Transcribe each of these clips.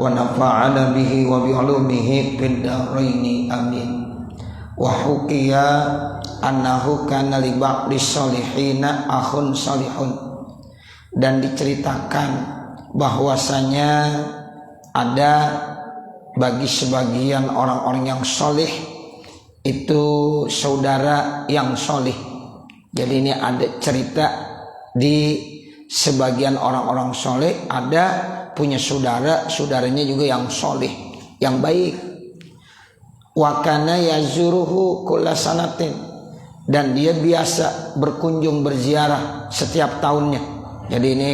wa nafa'ana bihi wa bi'ulumihi fid dharaini amin. Wa huqiya annahu kana li ba'di sholihina akhun sholihun, dan diceritakan bahwasanya ada bagi sebagian orang-orang yang solih itu saudara yang solih. Jadi ini ada cerita di sebagian orang-orang solih ada punya saudara, saudaranya juga yang solih, yang baik. Wa kana yazuruhu kulla sanatin, dan dia biasa berkunjung berziarah setiap tahunnya. Jadi ini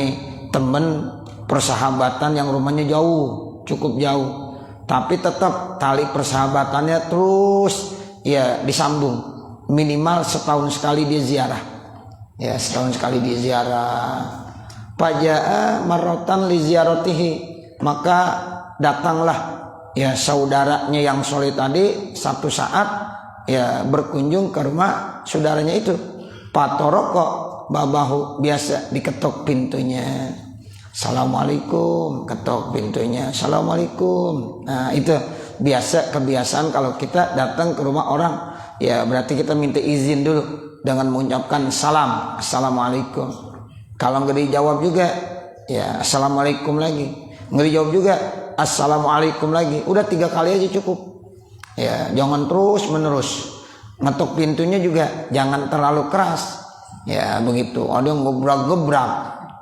teman persahabatan yang rumahnya jauh, cukup jauh, tapi tetap tali persahabatannya terus ya disambung. Minimal setahun sekali dia ziarah, ya setahun sekali dia ziarah. Faja'a marrotan li ziaratihi, maka datanglah ya saudaranya yang soleh tadi satu saat ya berkunjung ke rumah saudaranya itu. Patoroko babahu, biasa diketok pintunya. Assalamualaikum, ketok pintunya. Assalamualaikum. Nah itu biasa kebiasaan kalau kita datang ke rumah orang, ya berarti kita minta izin dulu dengan mengucapkan salam, assalamualaikum. Kalau nggak dijawab juga, ya assalamualaikum lagi. Nggak dijawab juga, assalamualaikum lagi. Udah 3 kali aja cukup. Ya jangan terus menerus. Ngetok pintunya juga jangan terlalu keras. Ya begitu. Ada yang gebrak-gebrak.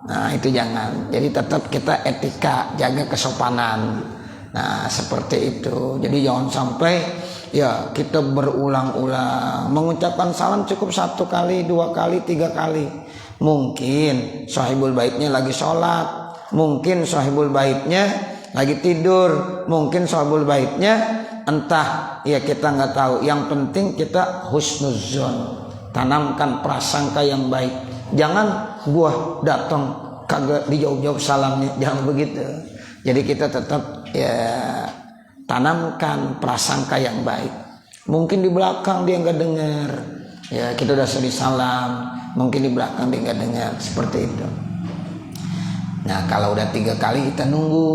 Nah itu jangan. Jadi tetap kita etika, jaga kesopanan. Nah seperti itu. Jadi jangan sampai ya kita berulang-ulang mengucapkan salam cukup 1 kali, 2 kali, 3 kali. Mungkin sahibul baitnya lagi sholat, mungkin sahibul baitnya lagi tidur, mungkin sahibul baitnya entah, ya kita nggak tahu. Yang penting kita husnuzon, tanamkan prasangka yang baik. Jangan gua datang kagak dijawab-jawab salamnya, jangan begitu. Jadi kita tetap ya tanamkan prasangka yang baik. Mungkin di belakang dia nggak dengar, ya kita udah sering salam, mungkin di belakang dia nggak dengar, seperti itu. Nah kalau udah 3 kali kita nunggu,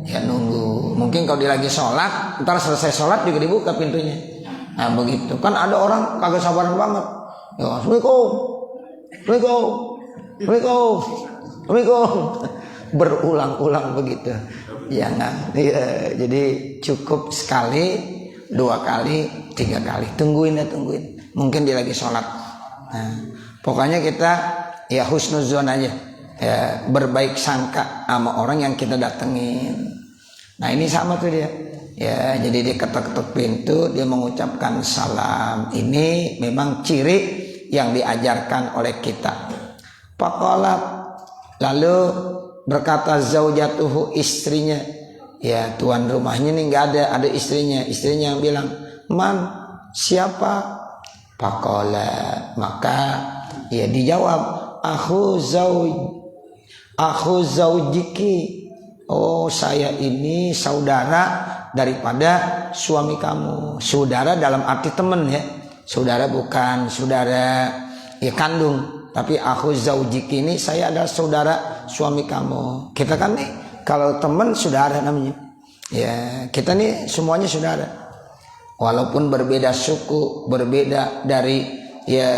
ya nunggu. Mungkin kalau dia lagi sholat, ntar selesai sholat juga dibuka pintunya. Nah begitu. Kan ada orang kagak sabaran banget. Ya assalamualaikum, assalamualaikum, assalamualaikum, assalamualaikum. Berulang-ulang begitu. Jangan. Ya, jadi cukup sekali, 2 kali, 3 kali. Tungguin ya tungguin. Mungkin dia lagi sholat. Nah, pokoknya kita ya husnuzon aja. Ya, berbaik sangka sama orang yang kita datengin. Nah ini sama tuh dia. Ya jadi dia ketok-ketok pintu, dia mengucapkan salam. Ini memang ciri yang diajarkan oleh kita. Faqalat, lalu berkata zaujatuhu, istrinya. Ya tuan rumahnya ini nggak ada istrinya. Istrinya yang bilang, man, siapa? Faqala, maka ya dijawab, Aku zaujiki, oh saya ini saudara daripada suami kamu. Saudara dalam arti teman ya. Saudara bukan saudara ya kandung, tapi aku zaujiki ini saya adalah saudara suami kamu. Kita kan nih kalau teman saudara namanya. Ya kita nih semuanya saudara. Walaupun berbeda suku, berbeda dari ya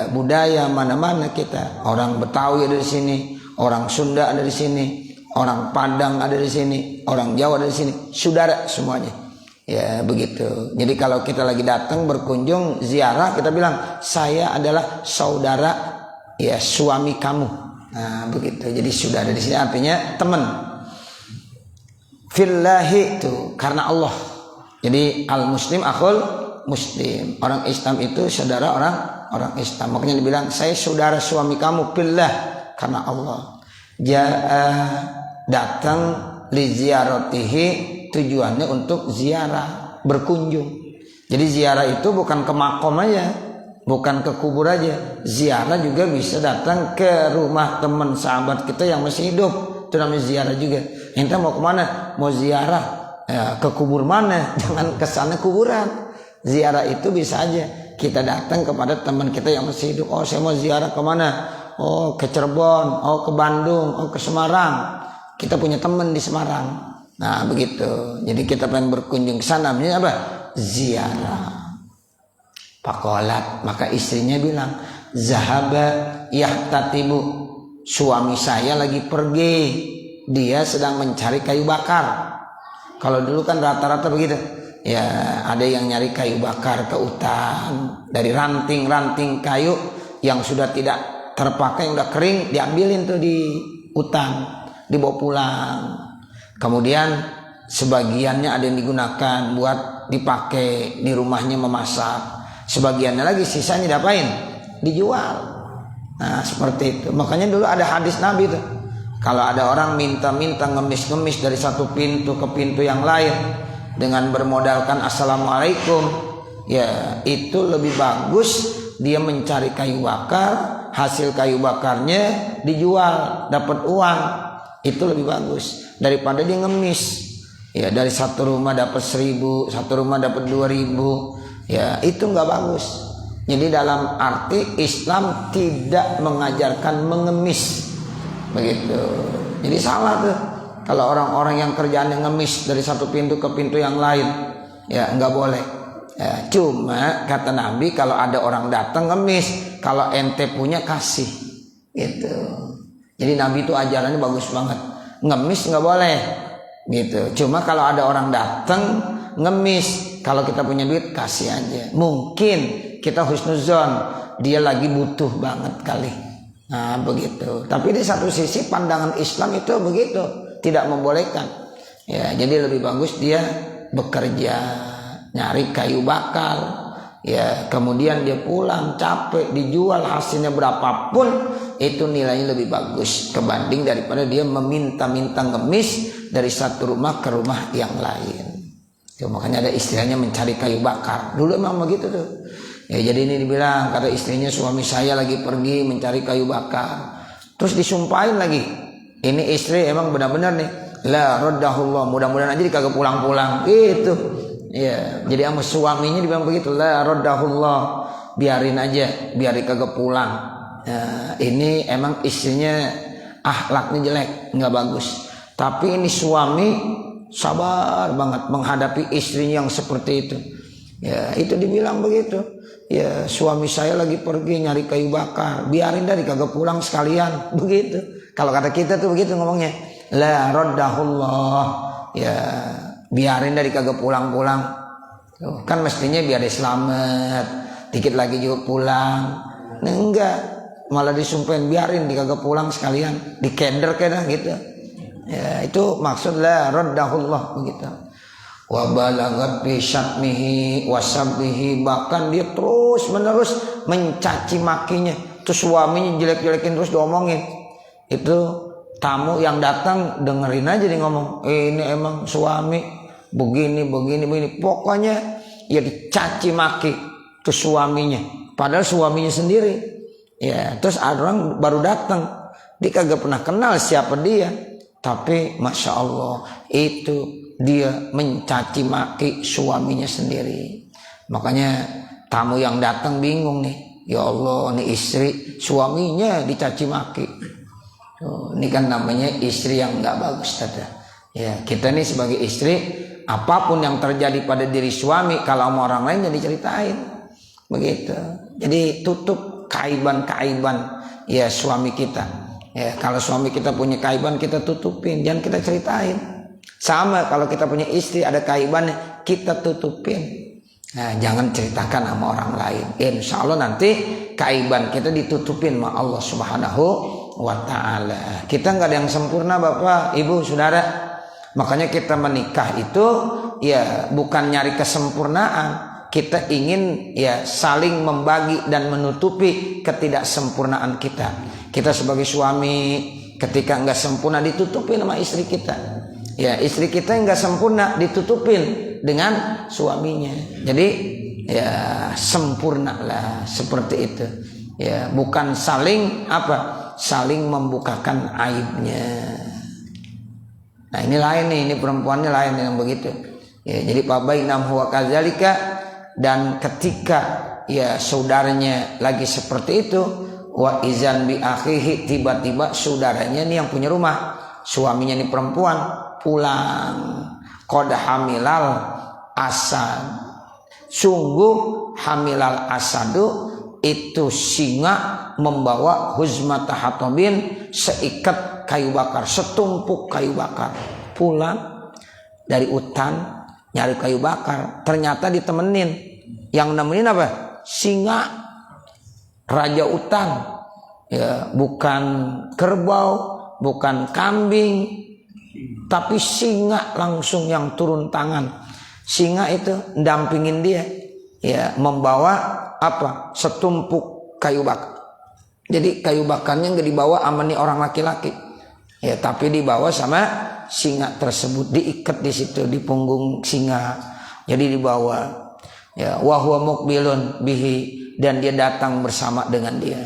budaya mana-mana kita. Orang Betawi ada di sini, orang Sunda ada di sini, orang Padang ada di sini, orang Jawa ada di sini, saudara semuanya. Ya begitu. Jadi kalau kita lagi datang berkunjung ziarah, kita bilang saya adalah saudara ya suami kamu. Nah begitu. Jadi saudara di sini artinya teman. Fillahi itu karena Allah. Jadi al muslim akhul muslim. Orang Islam itu saudara orang Islam. Makanya dibilang saya saudara suami kamu fillah, karena Allah. Datang li ziaratihi, tujuannya untuk ziarah, berkunjung. Jadi ziarah itu bukan ke makom aja, bukan ke kubur aja. Ziarah juga bisa datang ke rumah teman sahabat kita yang masih hidup, itu namanya ziarah juga. Ente mau kemana? Mau ziarah ya, ke kubur mana? Jangan ke sana kuburan. Ziarah itu bisa aja kita datang kepada teman kita yang masih hidup. Oh saya mau ziarah kemana? Oh ke Cirebon, oh ke Bandung, oh ke Semarang. Kita punya teman di Semarang. Nah begitu. Jadi kita pengen berkunjung ke sana, namanya apa? Ziarah. Pakolat, maka istrinya bilang, zahaba yahtatibu, suami saya lagi pergi, dia sedang mencari kayu bakar. Kalau dulu kan rata-rata begitu, ya ada yang nyari kayu bakar ke hutan, dari ranting-ranting kayu yang sudah tidak terpakai, yang udah kering, diambilin tuh di hutan, dibawa pulang. Kemudian sebagiannya ada yang digunakan buat dipakai di rumahnya memasak. Sebagiannya lagi sisanya diapain? Dijual. Nah seperti itu. Makanya dulu ada hadis Nabi tuh, kalau ada orang minta-minta ngemis-ngemis dari satu pintu ke pintu yang lain dengan bermodalkan assalamualaikum, ya itu lebih bagus dia mencari kayu bakar, hasil kayu bakarnya dijual, dapat uang. Itu lebih bagus daripada dia ngemis. Ya dari satu rumah dapat 1.000, satu rumah dapat 2.000. Ya itu nggak bagus. Jadi dalam arti Islam tidak mengajarkan mengemis, begitu. Jadi salah tuh kalau orang-orang yang kerjaannya ngemis dari satu pintu ke pintu yang lain, ya nggak boleh. Ya, cuma kata Nabi kalau ada orang datang ngemis, kalau ente punya kasih, gitu. Jadi Nabi itu ajarannya bagus banget. Ngemis nggak boleh, gitu. Cuma kalau ada orang datang ngemis, kalau kita punya duit kasih aja. Mungkin kita husnuzon, dia lagi butuh banget kali. Nah begitu. Tapi di satu sisi pandangan Islam itu begitu, tidak membolehkan. Ya jadi lebih bagus dia bekerja, nyari kayu bakar. Ya kemudian dia pulang capek, dijual hasilnya berapapun, itu nilainya lebih bagus kebanding daripada dia meminta-minta ngemis dari satu rumah ke rumah yang lain. Ya, makanya ada istilahnya mencari kayu bakar. Dulu emang begitu tuh. Ya jadi ini dibilang, kata istrinya, suami saya lagi pergi mencari kayu bakar. Terus disumpahin lagi. Ini istri emang benar-benar nih, la raddahullah, mudah-mudahan aja dia kagak pulang-pulang. Gitu. Ya, jadi sama suaminya dibilang begitu, la raddahullah, biarin aja, biar dia kagak pulang. Ya, ini emang istrinya akhlaknya jelek, nggak bagus. Tapi ini suami sabar banget menghadapi istrinya yang seperti itu. Ya itu dibilang begitu. Ya suami saya lagi pergi nyari kayu bakar, biarin dari kagak pulang sekalian. Begitu. Kalau kata kita tuh begitu ngomongnya, la raddahullah. Ya biarin dari kagak pulang-pulang. Tuh, kan mestinya biar dia selamat, dikit lagi juga pulang. Nah enggak, malah disumpahin biarin di kagak pulang sekalian, dikender gitu. Ya itu maksudnya raddahullah begitu. Wa balaghat bi syatmihi wa sabbihi, bahkan dia terus menerus mencaci makinya. Terus suaminya jelek-jelekin terus diomongin. Itu tamu yang datang dengerin aja dia ngomong, ini emang suami begini. Pokoknya ya dicaci maki terus suaminya. Padahal suaminya sendiri. Ya terus ada orang baru datang, dia kagak pernah kenal siapa dia. Tapi Masya Allah itu dia mencaci maki suaminya sendiri. Makanya tamu yang datang bingung nih. Ya Allah, ini istri suaminya dicaci maki. Ini kan namanya istri yang gak bagus tadi. Ya kita nih sebagai istri, apapun yang terjadi pada diri suami, kalau sama orang lain jadi ceritain. Begitu. Jadi tutup kaiban-kaiban ya suami kita. Ya, kalau suami kita punya kaiban kita tutupin, jangan kita ceritain. Sama kalau kita punya istri ada kaibannya, kita tutupin. Nah, jangan ceritakan sama orang lain. Insya Allah nanti kaiban kita ditutupin sama Allah Subhanahu wa Ta'ala. Kita nggak ada yang sempurna, Bapak, Ibu, Saudara. Makanya kita menikah itu ya bukan nyari kesempurnaan. Kita ingin ya saling membagi dan menutupi ketidaksempurnaan kita. Kita sebagai suami ketika enggak sempurna ditutupin sama istri kita. Ya istri kita enggak sempurna ditutupin dengan suaminya. Jadi ya sempurnalah seperti itu. Ya bukan saling saling membukakan aibnya. Nah ini lain nih, ini perempuannya lain yang begitu. Ya jadi Pak Bainam huwa kadzalika. Dan ketika ya saudaranya lagi seperti itu, wa izan bi akhihi, tiba-tiba saudaranya nih yang punya rumah, suaminya nih perempuan, pulang. Qad hamilal asad, sungguh hamilal asadu itu singa membawa huzmata hatabin, seikat kayu bakar, setumpuk kayu bakar. Pulang dari hutan nyari kayu bakar, ternyata ditemenin. Yang nemenin apa? Singa, raja hutan. Ya, bukan kerbau, bukan kambing, tapi singa langsung yang turun tangan. Singa itu dampingin dia, ya, membawa apa? Setumpuk kayu bakar. Jadi kayu bakarnya nggak dibawa sama nih orang laki-laki, ya, tapi dibawa sama singa tersebut, diikat di situ di punggung singa. Jadi dibawa, ya, wa huwa muqbilun bihi, dan dia datang bersama dengan dia.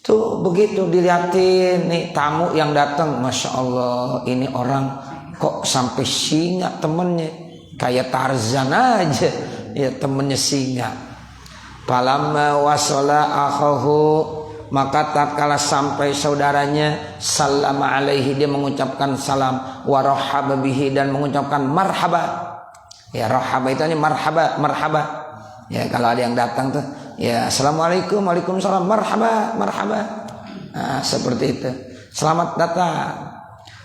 Tuh begitu dilihatin nih tamu yang datang, masya Allah, ini orang kok sampai singa temennya, kayak Tarzan aja, ya, temennya singa. Falamma wasala akhahu, maka tatkala sampai saudaranya, sallama alaihi, dia mengucapkan salam, wa rahaba bihi, dan mengucapkan marhaba. Ya, rahaba itu artinya marhaba, marhaba. Ya, kalau ada yang datang tuh, ya, assalamualaikum, waalaikumsalam, marhaba, marhaba. Nah, seperti itu. Selamat datang.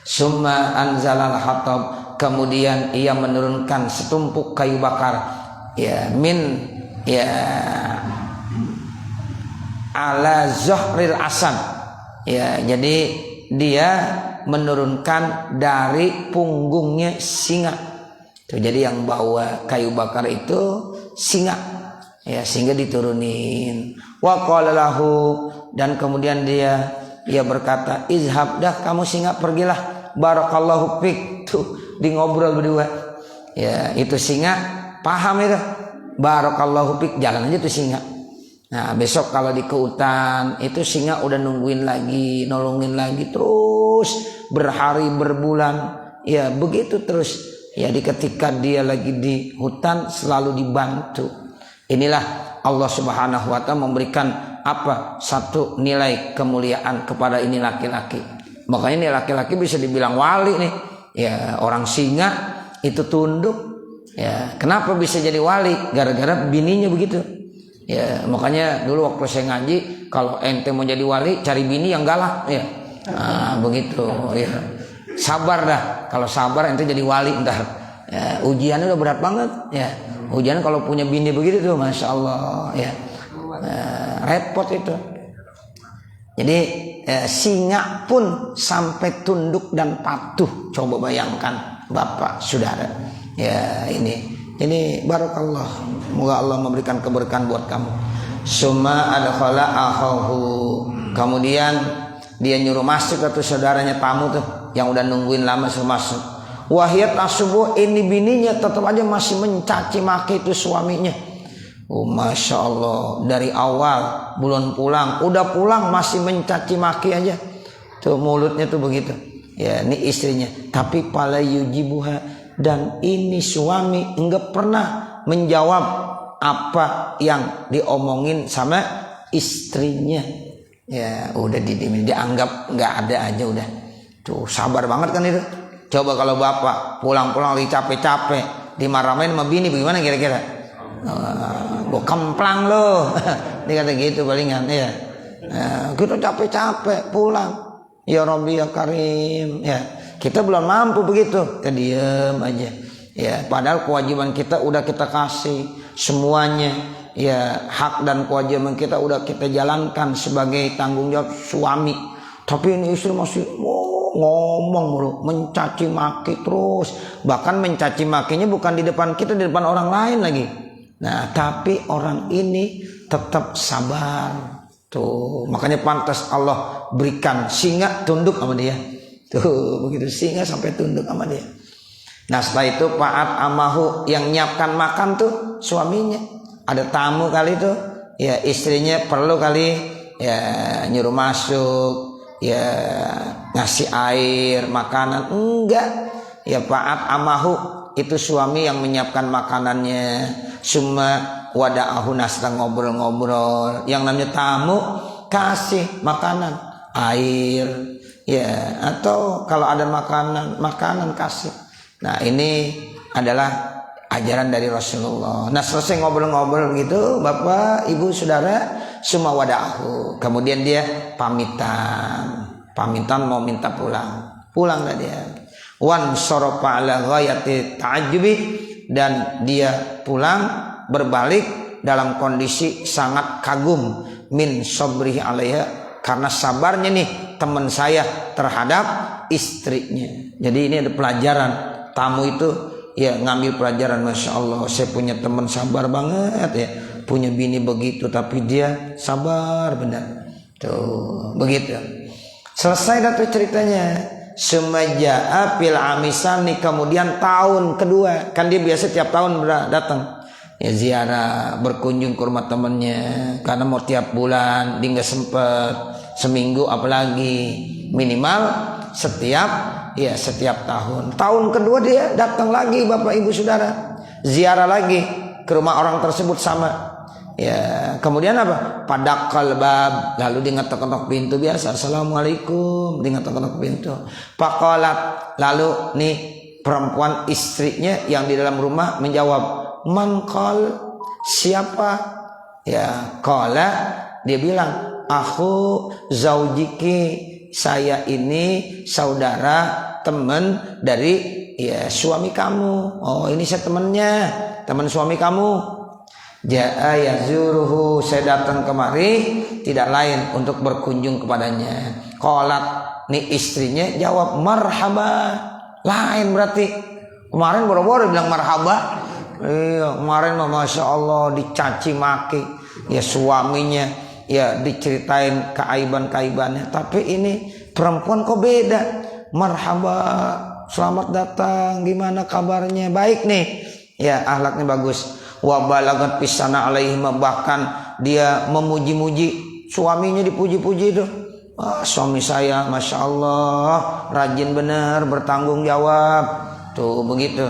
Summa anzalal hatab, kemudian ia menurunkan setumpuk kayu bakar, ya, min, ya, ala zahril asad, ya, jadi dia menurunkan dari punggungnya singa. Tuh, jadi yang bawa kayu bakar itu singa, ya, sehingga diturunin. Wa qala lahu, dan kemudian dia berkata, izhab, dah kamu singa pergilah, barakallahu fik. Tuh di ngobrol berdua, ya, itu singa paham itu, barakallahu fik, jalan aja tuh singa. Nah, besok kalau di hutan itu singa udah nungguin lagi, nolongin lagi, terus berhari berbulan, ya, begitu terus. Ya, ketika dia lagi di hutan selalu dibantu. Inilah Allah Subhanahu wa ta'ala memberikan apa? Satu nilai kemuliaan kepada ini laki-laki. Makanya ini laki-laki bisa dibilang wali nih. Ya, orang singa itu tunduk. Ya, kenapa bisa jadi wali? Gara-gara bininya begitu. Ya, makanya dulu waktu saya ngaji, kalau ente mau jadi wali cari bini yang galak, ya. Nah, begitu, ya. Sabar dah, kalau sabar ente jadi wali ntar. Ya, ujiannya udah berat banget, ya. Ujian kalau punya bini begitu tuh, masya Allah, ya. Repot itu. Jadi singa pun sampai tunduk dan patuh. Coba bayangkan, bapak, saudara. Ya, ini barakallah. Semoga Allah memberikan keberkahan buat kamu. Summa adkhala akhahu, kemudian dia nyuruh masuk ke tuh saudaranya tamu tuh yang udah nungguin lama, suruh masuk. Wahiyat asubuh, ini bininya tetap aja masih mencaci maki itu suaminya. Oh, masya Allah, dari awal belum pulang, udah pulang masih mencaci maki aja. Tuh mulutnya tuh begitu. Ya, ini istrinya. Tapi pala yujibuha, dan ini suami enggak pernah menjawab apa yang diomongin sama istrinya. Ya, udah didiemin, dianggap nggak ada aja udah. Tuh sabar banget kan itu. Coba kalau bapak pulang-pulang lagi capek-capek dimarahin sama bini, bagaimana kira-kira? Gua kemplang lo. Dia kata gitu palingan, ya. Kita capek-capek pulang. Ya Rabbi ya Karim, ya. Kita belum mampu begitu, kita diam aja. Ya, padahal kewajiban kita udah kita kasih semuanya. Ya, hak dan kewajiban kita udah kita jalankan sebagai tanggung jawab suami. Tapi ini istri masih ngomong mulu, mencaci maki terus. Bahkan mencaci makinya bukan di depan kita, di depan orang lain lagi. Nah, tapi orang ini tetap sabar. Tuh, makanya pantas Allah berikan singa tunduk sama dia. Tuh, begitu singa sampai tunduk sama dia. Nah, setelah itu Fa'at amahu, yang nyiapkan makan tuh suaminya. Ada tamu kali tuh, ya istrinya perlu kali ya nyuruh masuk, ya ngasih air, makanan, enggak. Ya Fa'at amahu, itu suami yang menyiapkan makanannya. Summa wada'ahu, nasra, ngobrol-ngobrol. Yang namanya tamu kasih makanan, air, Ya, atau kalau ada makanan kasih. Nah, ini adalah ajaran dari Rasulullah. Nah, selesai ngobrol-ngobrol gitu, Bapak, Ibu, Saudara, semua wada'ahu. Kemudian dia pamitan mau minta pulang. Pulanglah dia. Wan sorofa ala ghayati ta'ajjubi, dan dia pulang berbalik dalam kondisi sangat kagum min sabrihi alaiha, karena sabarnya nih teman saya terhadap istrinya. Jadi ini ada pelajaran, tamu itu ya ngambil pelajaran. Masya Allah, saya punya teman sabar banget ya, punya bini begitu tapi dia sabar benar. Tuh begitu. Selesai dah tuh ceritanya. Semaja'a fil amisani, kemudian tahun kedua, kan dia biasa tiap tahun datang ya ziarah, berkunjung ke rumah temannya, karena mau tiap bulan dia nggak sempet, seminggu apalagi, minimal setiap tahun. Tahun kedua dia datang lagi, Bapak Ibu Saudara, ziarah lagi ke rumah orang tersebut sama. Ya, kemudian apa? Padakal bab, lalu dia ngetok-ngetok pintu biasa. Assalamualaikum, dia ngetok-ngetok pintu. Faqalat, lalu nih perempuan istrinya yang di dalam rumah menjawab, man qal, siapa? Ya, qala, dia bilang, aku zaujiki, saya ini saudara teman dari ya suami kamu. Oh, ini saya temannya, teman suami kamu. Ja'a yazuruhu, saya datang kemari tidak lain untuk berkunjung kepadanya. Qalat, nih istrinya jawab marhaba, lain berarti. Kemarin boro-boro bilang marhaba. Iya, kemarin masya Allah dicaci maki ya suaminya, ya diceritain keaiban-kaibannya. Tapi ini perempuan kok beda. Marhaba, selamat datang, gimana kabarnya? Baik nih, ya akhlaknya bagus. Wa balagat pisana alaihim, bahkan dia memuji-muji suaminya, dipuji-puji itu. Suami saya masya Allah rajin benar, bertanggung jawab. Tuh begitu.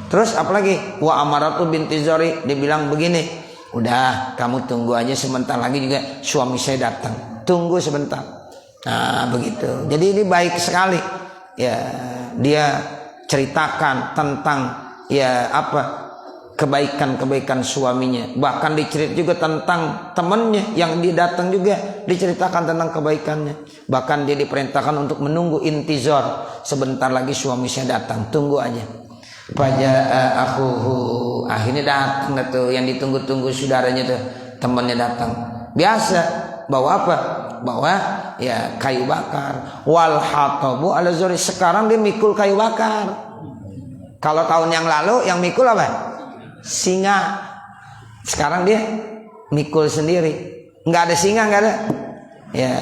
Terus apalagi? Wa Amaratu binti Zari, dia bilang begini, udah kamu tunggu aja, sebentar lagi juga suami saya datang, tunggu sebentar. Nah begitu. Jadi ini baik sekali. Ya, dia ceritakan tentang ya apa kebaikan-kebaikan suaminya. Bahkan diceritakan juga tentang temannya yang dia datang juga, diceritakan tentang kebaikannya. Bahkan dia diperintahkan untuk menunggu, intizar, sebentar lagi suami saya datang, tunggu aja. Faja'a akhuhu, akhirnya datang tuh yang ditunggu-tunggu saudaranya tuh, temannya datang. Biasa bawa apa? Bawa ya kayu bakar. Wal hatabu ala zuri, sekarang dia mikul kayu bakar. Kalau tahun yang lalu yang mikul apa? Singa. Sekarang dia mikul sendiri. Nggak ada singa, nggak ada. Ya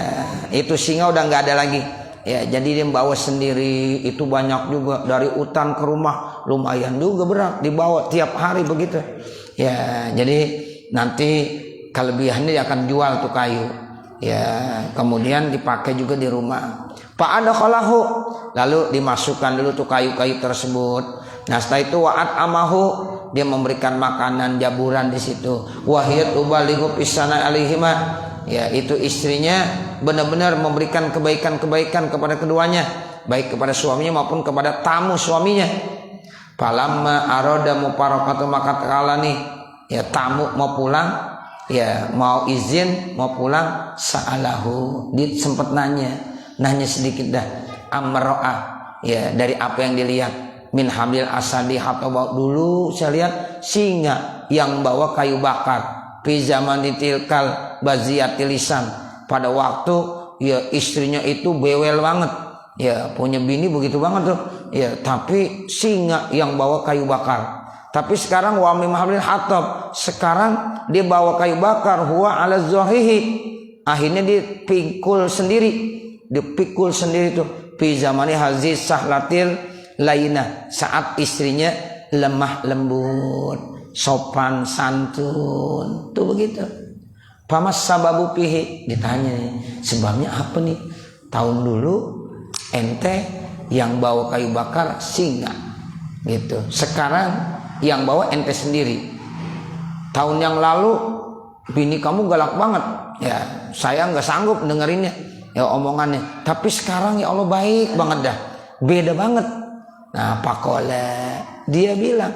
itu singa udah nggak ada lagi. Ya jadi dia bawa sendiri. Itu banyak juga, dari hutan ke rumah lumayan juga berat, dibawa tiap hari begitu. Ya jadi nanti kelebihannya dia akan jual tuh kayu. Ya kemudian dipakai juga di rumah. Pak ada khalahu, lalu dimasukkan dulu tuh kayu-kayu tersebut. Nah setelah itu wa'at amahu, dia memberikan makanan jaburan di situ. Wahiyat ubalighu pisana alaihima, ya itu istrinya benar-benar memberikan kebaikan-kebaikan kepada keduanya, baik kepada suaminya maupun kepada tamu suaminya. Falamma arada muparakatu, maka kala nih ya tamu mau pulang, ya mau izin mau pulang, sa'alahu, dia sempat nanya sedikit dah, amro'ah, ya dari apa yang dilihat, min hamil asadi, atau dulu saya lihat singa yang bawa kayu bakar fi zamani tilkal baziyatil lisan, pada waktu ya istrinya itu bewel banget, ya punya bini begitu banget tuh, ya tapi singa yang bawa kayu bakar. Tapi sekarang wa mim hamil hatab, sekarang dia bawa kayu bakar, huwa ala zahihi, akhirnya dipikul sendiri tuh fi zamani haziz sahlatil lainah, saat istrinya lemah lembut, sopan santun, tuh begitu. Pamas sababu pihi, ditanya sebabnya apa nih? Tahun dulu ente yang bawa kayu bakar singa gitu, sekarang yang bawa ente sendiri. Tahun yang lalu bini kamu galak banget, ya saya nggak sanggup dengerinnya. ya omongannya. Tapi sekarang ya Allah baik banget dah, beda banget. Nah pakola dia bilang,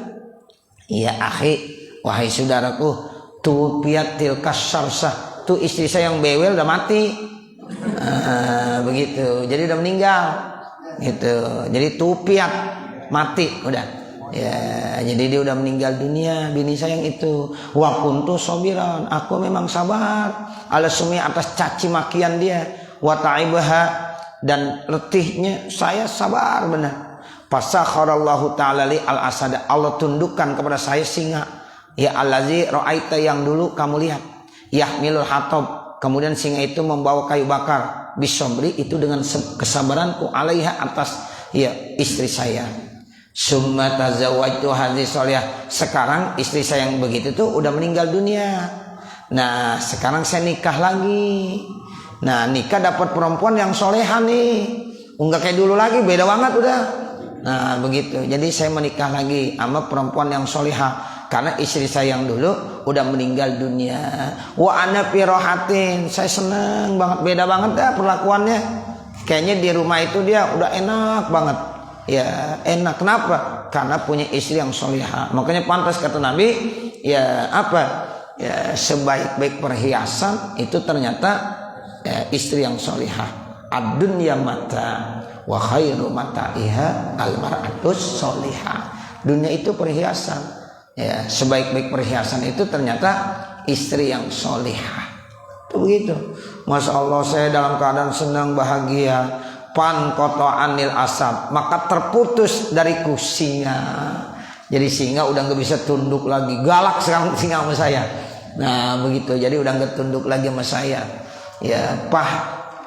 ya akhi, wahai saudaraku, tu piatil kasarsah, tu istri saya yang bewel udah mati. Begitu, jadi udah meninggal gitu. Jadi tupiat mati udah ya, jadi dia udah meninggal dunia bini saya yang itu. Wa kuntu sobiran, aku memang sabar ala sumi atas caci makian dia, wa ta'ibaha, dan letihnya saya sabar benar. Fasakharallahu ta'ala li al asada, Allah tundukkan kepada saya singa, ya allazi ra'aita, yang dulu kamu lihat, yahmilul hatab, kemudian singa itu membawa kayu bakar, bisobri, itu dengan kesabaranku, alaiha, atas ya istri saya. Summa tazawwajtu hadhihi sholihah, sekarang istri saya yang begitu tuh udah meninggal dunia. Nah sekarang saya nikah lagi. Nah nikah dapat perempuan yang soleha nih, enggak kayak dulu lagi, beda banget udah. Nah begitu, jadi saya menikah lagi sama perempuan yang soleha, karena istri saya yang dulu udah meninggal dunia. Wa ana fi rohatin, saya seneng banget, beda banget dah perlakuannya. Kayaknya di rumah itu dia udah enak banget. Ya enak, kenapa? Karena punya istri yang solihah. Makanya pantas kata Nabi, ya apa? Ya sebaik-baik perhiasan itu ternyata ya, istri yang solihah. Ad-dunya mata wa khairu mata'iha al-mar'atus solihah. Dunia itu perhiasan. Ya, sebaik-baik perhiasan itu ternyata istri yang solihah. Itu begitu. Masya Allah, saya dalam keadaan senang bahagia. Pan koto anil asab, maka terputus dariku singa. Jadi singa udah nggak bisa tunduk lagi, galak sekarang singa sama saya. Nah begitu, jadi udah nggak tunduk lagi sama saya. Ya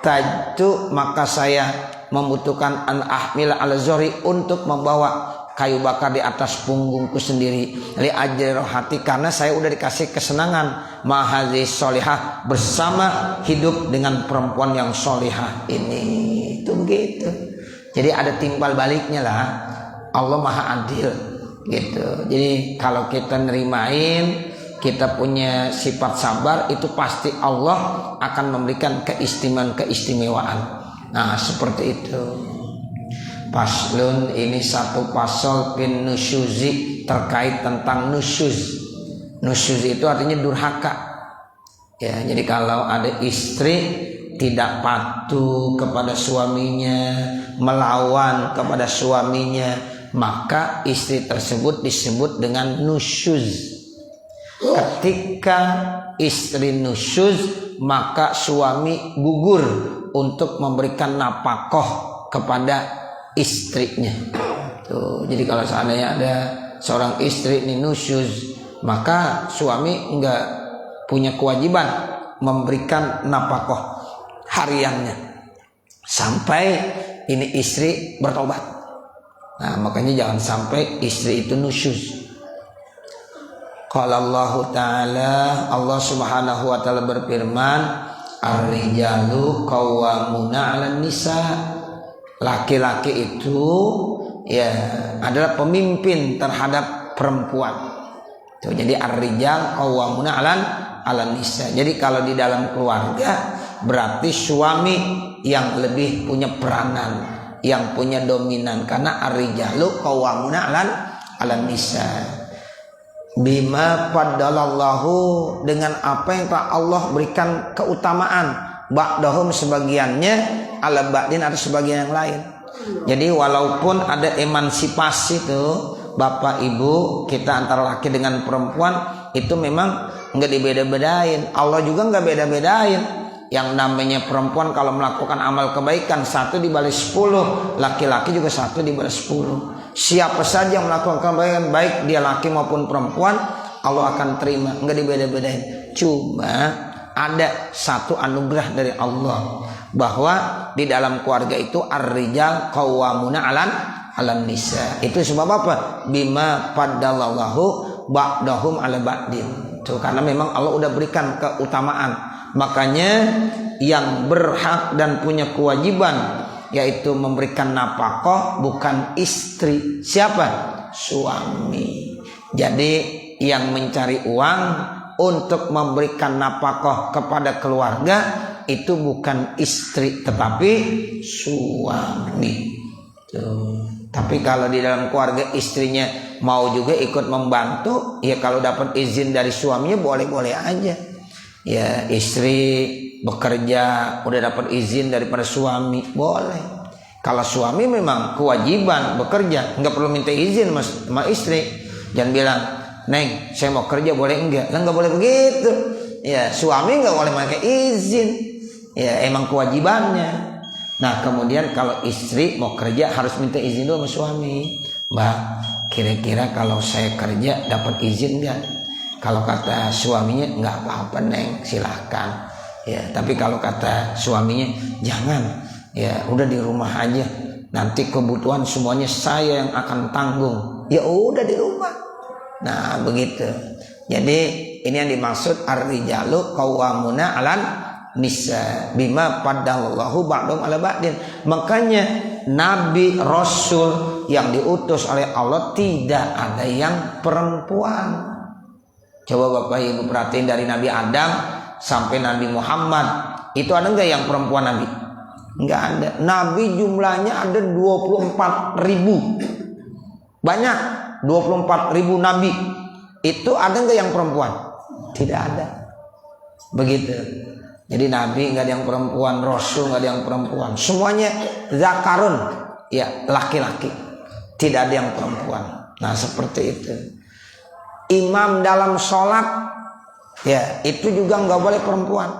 tajtu, maka saya membutuhkan an ahmil al zori, untuk membawa kayu bakar di atas punggungku sendiri, li ajri rohati, karena saya udah dikasih kesenangan mahadzi solihah, bersama hidup dengan perempuan yang solihah ini. Itu begitu. Jadi ada timbal baliknya lah. Allah maha adil gitu. Jadi kalau kita nerimain, kita punya sifat sabar, itu pasti Allah akan memberikan keistimewaan. Nah seperti itu. Paslun, ini satu pasal bin nusyuzi, terkait tentang nusyuz. Nusyuz itu artinya durhaka. Ya, jadi kalau ada istri tidak patuh kepada suaminya, melawan kepada suaminya, maka istri tersebut disebut dengan nusyuz. Ketika istri nusyuz, maka suami gugur untuk memberikan nafkah kepada istrinya. Tuh, jadi kalau seandainya ada seorang istri ini nusyuz, maka suami enggak punya kewajiban memberikan nafkah hariannya sampai ini istri bertobat. Nah, makanya jangan sampai istri itu nusyuz. Qala Allah Ta'ala, Allah Subhanahu wa taala berfirman, ar-rijalu qawwamuna 'alan nisa. Laki-laki itu ya adalah pemimpin terhadap perempuan. Tuh, jadi ar-rijal qawwamuna 'alan nisa. Jadi kalau di dalam keluarga berarti suami yang lebih punya peranan, yang punya dominan, karena ar-rijalu qawwamuna 'alan nisa. Bima faddalallahu, dengan apa yang telah Allah berikan keutamaan, ba'dahum sebagiannya, ala ba'din atas sebagian yang lain. Jadi walaupun ada emansipasi tuh bapak ibu kita antara laki dengan perempuan, itu memang nggak dibeda-bedain. Allah juga nggak beda-bedain. Yang namanya perempuan kalau melakukan amal kebaikan 1 dibalas 10, laki-laki juga 1 dibalas 10. Siapa saja yang melakukan kebaikan, baik dia laki maupun perempuan, Allah akan terima, nggak dibeda-bedain. Cuma ada satu anugerah dari Allah, bahwa di dalam keluarga itu ar-rijal qawwamuna 'alan nisa. Itu sebab apa? Bima faddalallahu ba'dahum 'ala ba'din. Tuh, karena memang Allah udah berikan keutamaan. Makanya yang berhak dan punya kewajiban yaitu memberikan nafkah bukan istri. Siapa? Suami. Jadi yang mencari uang untuk memberikan nafkah kepada keluarga itu bukan istri tetapi suami. Tuh. Tapi kalau di dalam keluarga istrinya mau juga ikut membantu, ya kalau dapat izin dari suaminya boleh-boleh aja. Ya istri bekerja udah dapat izin daripada suami boleh. Kalau suami memang kewajiban bekerja, nggak perlu minta izin sama istri. Jangan bilang, Neng, saya mau kerja boleh enggak? Lah nggak boleh begitu. Ya suami nggak boleh pakai izin. Ya emang kewajibannya. Nah kemudian kalau istri mau kerja harus minta izin dulu sama suami. Mbak, kira-kira kalau saya kerja dapat izin nggak? Kalau kata suaminya nggak apa-apa Neng, silahkan. Ya tapi kalau kata suaminya jangan, ya udah di rumah aja. Nanti kebutuhan semuanya saya yang akan tanggung. Ya udah di rumah. Nah begitu. Jadi ini yang dimaksud ar-rijalu qawwamuna 'alan nisa bima faddallahu ba'dhum 'ala ba'din. Makanya nabi rasul yang diutus oleh Allah tidak ada yang perempuan. Coba Bapak Ibu perhatiin dari Nabi Adam sampai Nabi Muhammad, itu ada enggak yang perempuan nabi? Enggak ada. Nabi jumlahnya ada 24.000. Banyak, 24.000 nabi. Itu ada enggak yang perempuan? Tidak ada. Begitu. Jadi nabi nggak ada yang perempuan, rasul nggak ada yang perempuan, semuanya zakarun, ya laki-laki, tidak ada yang perempuan. Nah seperti itu. Imam dalam sholat, ya itu juga nggak boleh perempuan.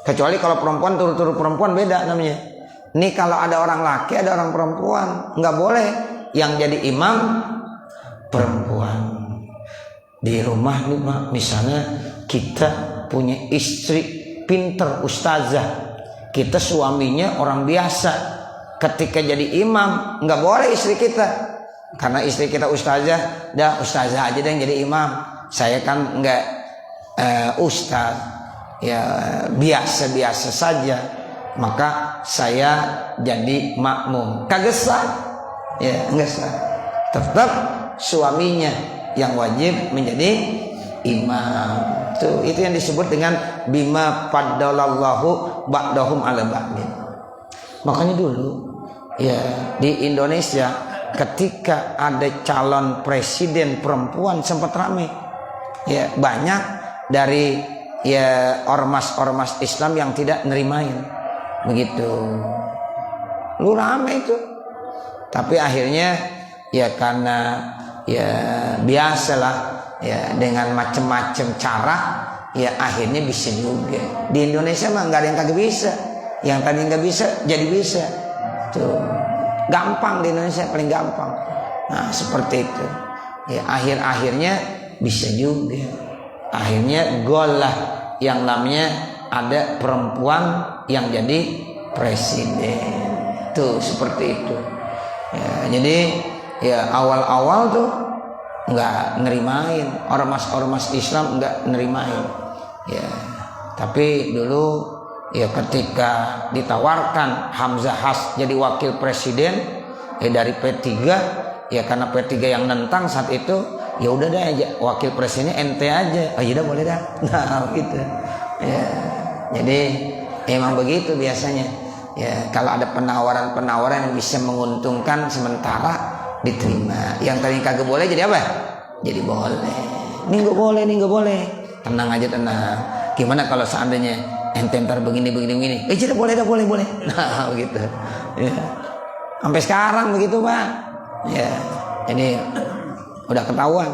Kecuali kalau perempuan turut-turut perempuan beda namanya. Ini kalau ada orang laki, ada orang perempuan, nggak boleh yang jadi imam perempuan. Di rumah nih misalnya kita punya istri pinter ustazah, kita suaminya orang biasa, ketika jadi imam nggak boleh istri kita, karena istri kita ustazah, dah ustazah aja deh yang jadi imam, saya kan nggak ustaz, ya biasa-biasa saja, maka saya jadi makmum. Kagak sah, ya nggak sah, tetap suaminya yang wajib menjadi imam. Tuh, itu yang disebut dengan bima faddalallahu ba'dahum 'ala ba'din. Makanya dulu ya di Indonesia ketika ada calon presiden perempuan sempat ramai. Ya banyak dari ya ormas-ormas Islam yang tidak nerimain. Begitu. Lu ramai itu. Tapi akhirnya ya karena ya biasalah ya dengan macam-macam cara ya akhirnya bisa juga. Di Indonesia mah nggak ada yang kagak bisa, yang tadi nggak bisa jadi bisa. Tuh gampang di Indonesia, paling gampang. Nah seperti itu ya, akhir-akhirnya bisa juga. Akhirnya gol lah yang namanya ada perempuan yang jadi presiden. Tuh seperti itu ya. Jadi ya awal-awal tuh nggak nerimain, ormas-ormas Islam nggak nerimain ya. Tapi dulu ya ketika ditawarkan Hamzah Has jadi wakil presiden ya dari P3 ya, karena P3 yang nentang saat itu, ya udah dah aja wakil presidennya ente aja, oh ya udah boleh dah. Nah gitu ya. Jadi emang begitu biasanya ya, kalau ada penawaran-penawaran yang bisa menguntungkan sementara diterima. Yang tadi kagak boleh jadi apa? Jadi boleh. Ini nggak boleh, ini nggak boleh. Tenang aja, tenang. Gimana kalau seandainya ente ntar begini. Jadi boleh, dah boleh. Nah begitu. Ya. Sampai sekarang begitu Pak. Ya. Jadi udah ketahuan.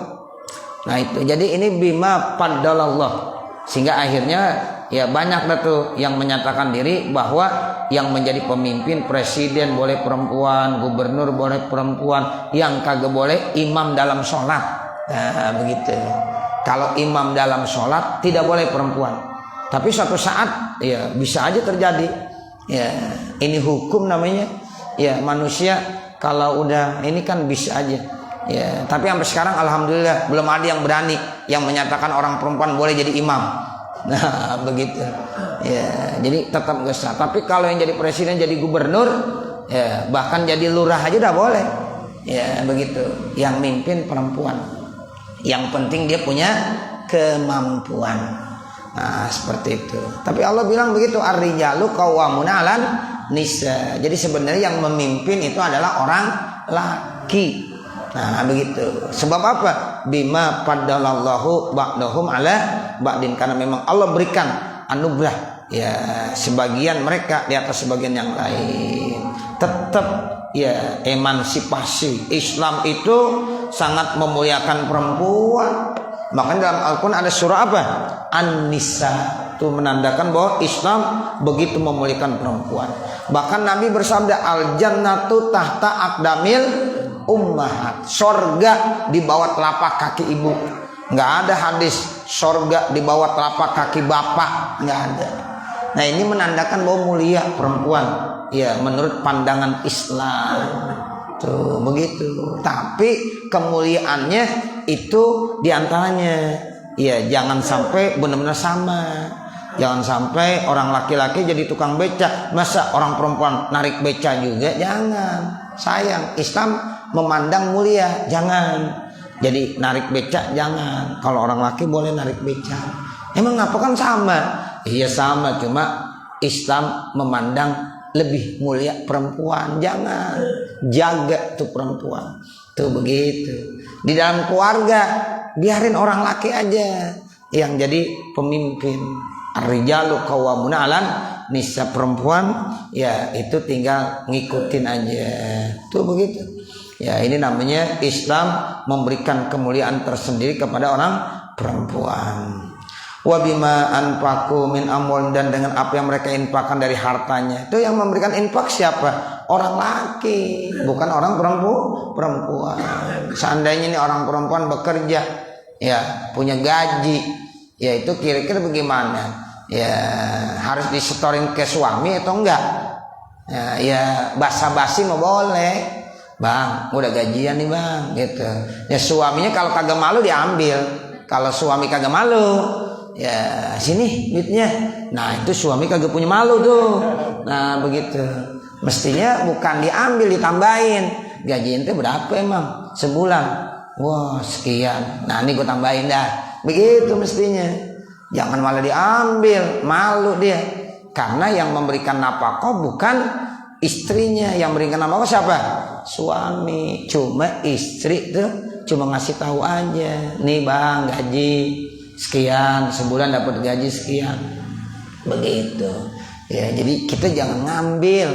Nah itu. Jadi ini bima faddalallah. Sehingga akhirnya ya banyak dah tuh yang menyatakan diri bahwa yang menjadi pemimpin presiden boleh perempuan, gubernur boleh perempuan, yang kagak boleh imam dalam sholat. Nah begitu. Kalau imam dalam sholat tidak boleh perempuan. Tapi suatu saat ya bisa aja terjadi. Ya ini hukum namanya. Ya manusia kalau udah ini kan bisa aja. Ya tapi sampai sekarang alhamdulillah belum ada yang berani yang menyatakan orang perempuan boleh jadi imam. Nah begitu ya, jadi tetap gak sah. Tapi kalau yang jadi presiden, jadi gubernur ya, bahkan jadi lurah aja udah boleh ya begitu. Yang mimpin perempuan, yang penting dia punya kemampuan. Nah, seperti itu. Tapi Allah bilang begitu, ar-rijalu qawwamuna 'alan nisa. Jadi sebenarnya yang memimpin itu adalah orang laki. Nah, begitu. Sebab apa? Bima paddalallahu ba'dahum 'ala ba'din, karena memang Allah berikan anugerah ya sebagian mereka di atas sebagian yang lain. Tetap ya emansipasi. Islam itu sangat memuliakan perempuan. Makanya dalam Al-Quran ada surah apa? An-Nisa. Itu menandakan bahwa Islam begitu memuliakan perempuan. Bahkan Nabi bersabda, al-jannatu tahta aqdamil ummahat. Sorga di bawah telapak kaki ibu. Nggak ada hadis sorga di bawah telapak kaki bapak. Nggak ada. Nah, ini menandakan bahwa mulia perempuan. Ya, menurut pandangan Islam. Tuh, begitu. Tapi kemuliaannya itu diantaranya ya jangan sampai benar-benar sama. Jangan sampai orang laki-laki jadi tukang beca, masa orang perempuan narik beca juga, jangan. Sayang, Islam memandang mulia, jangan. Jadi narik beca jangan. Kalau orang laki boleh narik beca. Emang apa, kan sama? Iya sama, cuma Islam memandang lebih mulia perempuan. Jangan, jaga tuh perempuan. Tuh begitu. Di dalam keluarga biarin orang laki aja yang jadi pemimpin. Ar-rijalu qawwamuna 'alan nisa, perempuan ya itu tinggal ngikutin aja. Tuh begitu. Ya, ini namanya Islam memberikan kemuliaan tersendiri kepada orang perempuan. Wa bima anfaqu min amwal, dan dengan apa yang mereka infakkan dari hartanya. Itu yang memberikan infak siapa? Orang laki, bukan orang perempuan. Seandainya ini orang perempuan bekerja, ya punya gaji, ya itu kira-kira bagaimana? Ya harus disetorin ke suami atau enggak? Ya basa-basi mau boleh. Bang, udah gajian nih bang, gitu. Ya suaminya kalau kagak malu diambil. Kalau suami kagak malu, ya sini duitnya. Nah itu suami kagak punya malu tuh. Nah begitu. Mestinya bukan diambil, ditambahin. Gajian itu berapa emang sebulan? Wah sekian. Nah ini gue tambahin dah. Begitu mestinya. Jangan malah diambil, malu dia. Karena yang memberikan nafkah bukan istrinya, yang memberikan nafkah siapa? Suami. Cuma istri tuh cuma ngasih tahu aja. Nih bang gaji sekian, sebulan dapat gaji sekian. Begitu. Ya jadi kita jangan ngambil.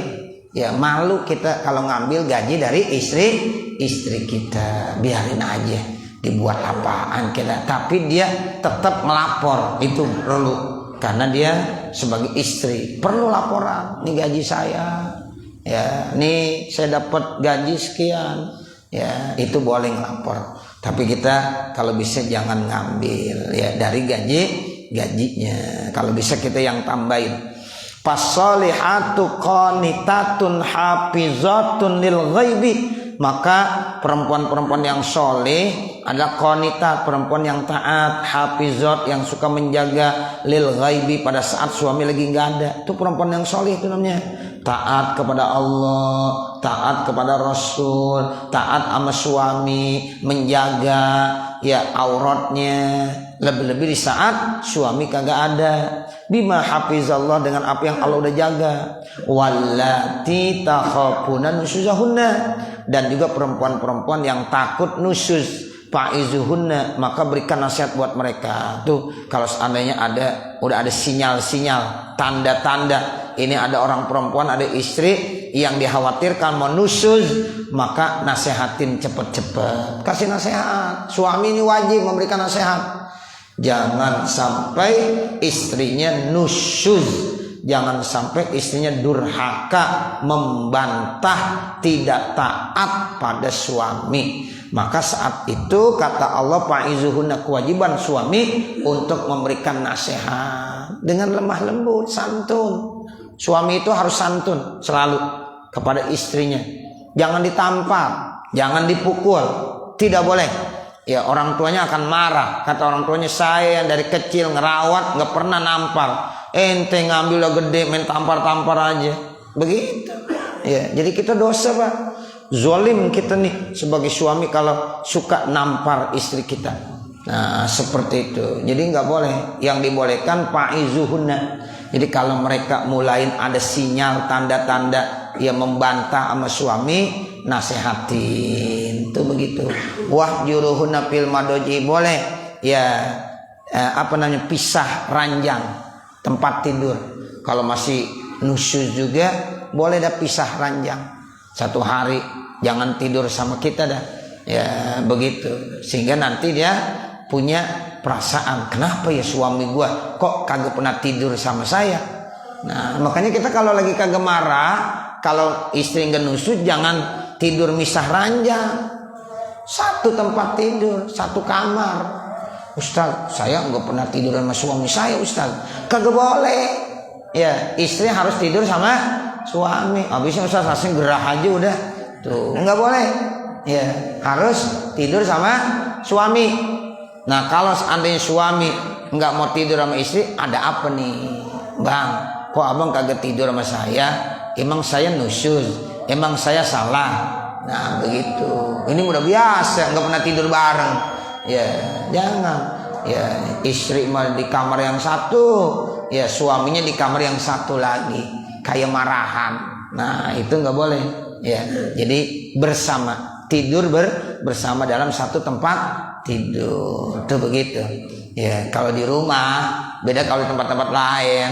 Ya malu kita kalau ngambil gaji dari istri kita. Biarin aja. Dibuat apaan kita, tapi dia tetap melapor, itu perlu, karena dia sebagai istri perlu laporan. Nih gaji saya, ya nih saya dapat gaji sekian, ya itu boleh ngelapor. Tapi kita kalau bisa jangan ngambil ya dari gajinya. Kalau bisa kita yang tambahin. Fasolihatu qanitatun hafizatun lil ghaibi, maka perempuan-perempuan yang soleh adalah qanitat, perempuan yang taat, hafizat, yang suka menjaga lil ghaibi, pada saat suami lagi nggak ada. Itu perempuan yang soleh, itu namanya taat kepada Allah, taat kepada Rasul, taat sama suami, menjaga ya auratnya, lebih-lebih di saat suami kagak ada. Bima hafizallah, dengan apa yang Allah udah jaga. Wallati takhafuna nusuzahunna, dan juga perempuan-perempuan yang takut nusyuz, fa'izuhunna, maka berikan nasihat buat mereka. Tuh kalau seandainya udah ada sinyal-sinyal, tanda-tanda ini ada orang perempuan, ada istri yang dikhawatirkan mau nusyuz, maka nasihatin cepet-cepet, kasih nasihat. Suami ini wajib memberikan nasihat. Jangan sampai istrinya nusyuz, jangan sampai istrinya durhaka, membantah, tidak taat pada suami. Maka saat itu kata Allah, fa'izuhunna, kewajiban suami untuk memberikan nasihat dengan lemah lembut, santun. Suami itu harus santun selalu kepada istrinya. Jangan ditampar, jangan dipukul, tidak boleh. Ya orang tuanya akan marah. Kata orang tuanya, saya yang dari kecil ngerawat nggak pernah nampar, ente ngambil udah gede main tampar-tampar aja. Begitu. Ya, jadi kita dosa pak, zalim kita nih sebagai suami kalau suka nampar istri kita. Nah seperti itu. Jadi nggak boleh. Yang dibolehkan fa'izuhunna. Jadi kalau mereka mulai ada sinyal tanda-tanda ya membantah sama suami, nasehatin. Itu begitu. Wahjuruhunna fil madoji, boleh ya pisah ranjang tempat tidur. Kalau masih nusyuz juga boleh dah pisah ranjang. 1 hari jangan tidur sama kita dah. Ya begitu. Sehingga nanti dia punya perasaan, kenapa ya suami gua kok kagak pernah tidur sama saya. Nah makanya kita kalau lagi kagak marah, kalau istri nggak nusuk, jangan tidur misah ranjang. 1 tempat tidur, 1 kamar. Ustaz, saya nggak pernah tidur sama suami saya, Ustaz. Kagak boleh. Ya istri harus tidur sama suami. Habisnya Ustaz asing gerah aja udah. Tuh nggak boleh. Ya harus tidur sama suami. Nah kalau seandainya suami nggak mau tidur sama istri, ada apa nih bang, kok abang kagak tidur sama saya, emang saya nusyuz, emang saya salah. Nah begitu, ini udah biasa nggak pernah tidur bareng. Ya jangan, ya istri mah di kamar yang satu, ya suaminya di kamar yang satu lagi, kayak marahan. Nah itu nggak boleh. Ya jadi bersama, tidur bersama dalam 1 tempat tidur. Itu begitu. Ya kalau di rumah beda kalau di tempat-tempat lain.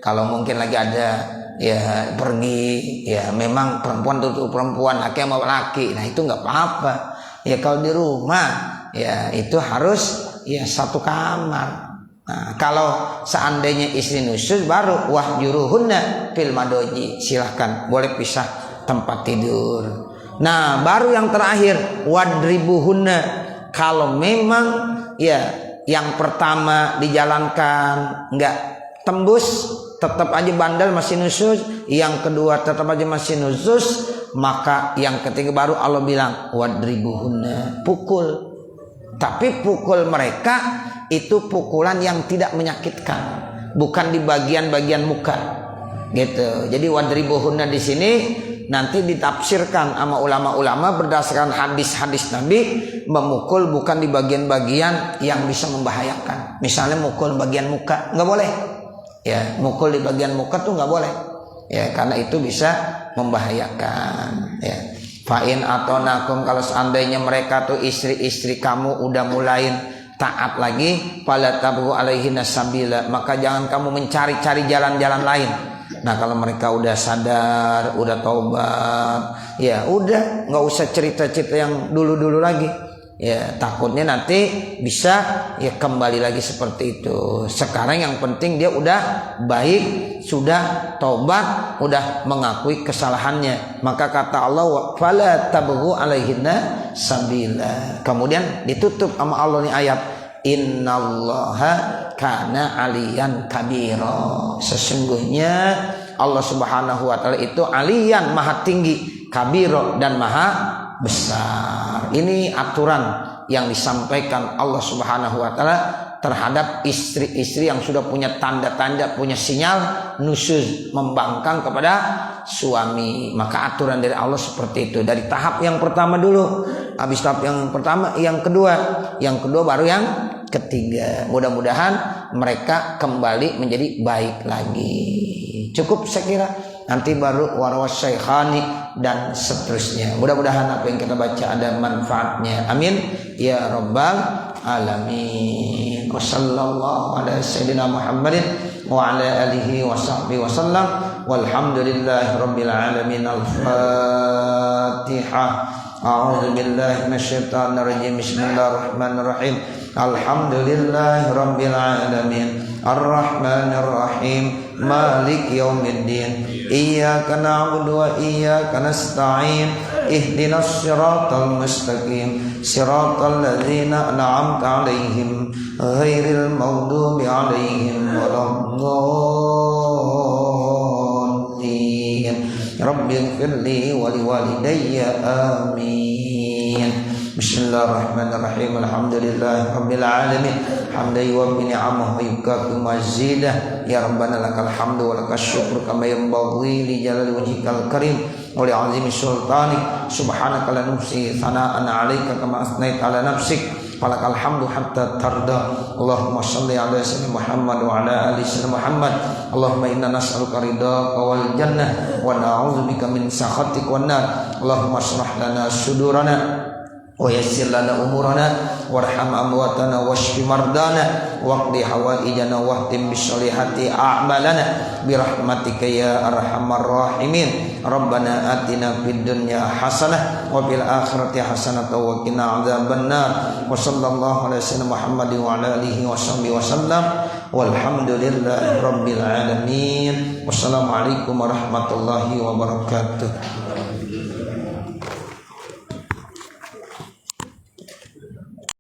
Kalau mungkin lagi ada ya pergi, ya memang perempuan tutup perempuan, laki sama laki. Nah itu nggak apa-apa. Ya kalau di rumah ya itu harus ya 1 kamar. Nah kalau seandainya istri nusyuz baru wahjuruhunna fil madoji, silahkan boleh pisah tempat tidur. Nah baru yang terakhir wadribuhunna. Kalau memang ya yang pertama dijalankan nggak tembus, tetap aja bandel masih nusyuz, yang kedua tetap aja masih nusyuz, maka yang ketiga baru Allah bilang wadribuhunna, pukul. Tapi pukul mereka itu pukulan yang tidak menyakitkan, bukan di bagian-bagian muka gitu. Jadi wadribuhunna di sini nanti ditafsirkan sama ulama-ulama berdasarkan hadis-hadis Nabi, memukul bukan di bagian-bagian yang bisa membahayakan. Misalnya mukul bagian muka, nggak boleh. Ya, mukul di bagian muka tuh nggak boleh. Ya, karena itu bisa membahayakan. Ya. Fa'in atonakum, kalau seandainya mereka tuh istri-istri kamu udah mulai taat lagi, fala tabghu alaihinna sabila, maka jangan kamu mencari-cari jalan-jalan lain. Nah kalau mereka udah sadar, udah taubat, ya udah nggak usah cerita-cerita yang dulu-dulu lagi. Ya takutnya nanti bisa ya kembali lagi seperti itu. Sekarang yang penting dia udah baik, sudah taubat, udah mengakui kesalahannya. Maka kata Allah, fala tabghu alaihinna sabila. Kemudian ditutup sama Allah nih ayat, innallaha kana aliyan kabira. Sesungguhnya Allah Subhanahu wa taala itu aliyan, maha tinggi, kabiro, dan maha besar. Ini aturan yang disampaikan Allah Subhanahu wa taala terhadap istri-istri yang sudah punya tanda-tanda, punya sinyal nusyuz, membangkang kepada suami. Maka aturan dari Allah seperti itu. Dari tahap yang pertama dulu, habis tahap yang pertama, yang kedua baru yang ketiga. Mudah-mudahan mereka kembali menjadi baik lagi. Cukup saya kira. Nanti baru warwas syaikhani dan seterusnya. Mudah-mudahan apa yang kita baca ada manfaatnya. Amin ya rabbal alamin. Wassallallahu ala sayyidina Muhammadin wa ala alihi wa sahbihi wasallam. Walhamdulillahi rabbil alamin. Al-Fatihah. A'udzu billahi minasyaitonir rajim. Bismillahirrahmanirrahim. Alhamdulillahi rabbil alamin. Ar-Rahmanir Rahim. Malik yaumiddin. Iyyaka na'budu wa iyyaka nasta'in. Ihdinas siratal mustaqim. Siratal ladzina an'amta 'alaihim ghairil maghdubi 'alaihim waladdallin. Rabbighfirli wa liwalidayya amin. Bismillahirrahmanirrahim. Alhamdulillahi rabbil alamin. Hamdan yuwaffi ni'amahu wa yukafi mazidah. Ya Rabbana lakal hamdu wa lakas syukru kama yanbaghi li jalali wajhikal karim wa li 'azimi sultanik. Subhanaka la nuhsi thana'an 'alaika kama asnaita 'ala nafsik. falakal hamdu hatta tarda. Allahumma shalli ala sayyidina Muhammad wa ala ali sayyidina Muhammad. Allahumma inna nas'aluka ridhaka wal jannah wa na'udzubika min sakhatik wan nar. Allahumma shrah lana sudurana wa yassir lana umurana warham amwatana washfi mardana waqdi hawaijana wahtim bisolihati a'malana birahmatika ya arhamar rahimin. Rabbana atina fid dunya hasanah wa fil akhirati hasanah wa qina adzabannar. Wa sallallahu ala sayyidina Muhammadin wa ala alihi washabbihi wasallam walhamdulillahi rabbil alamin. Wassalamualaikum warahmatullahi wabarakatuh.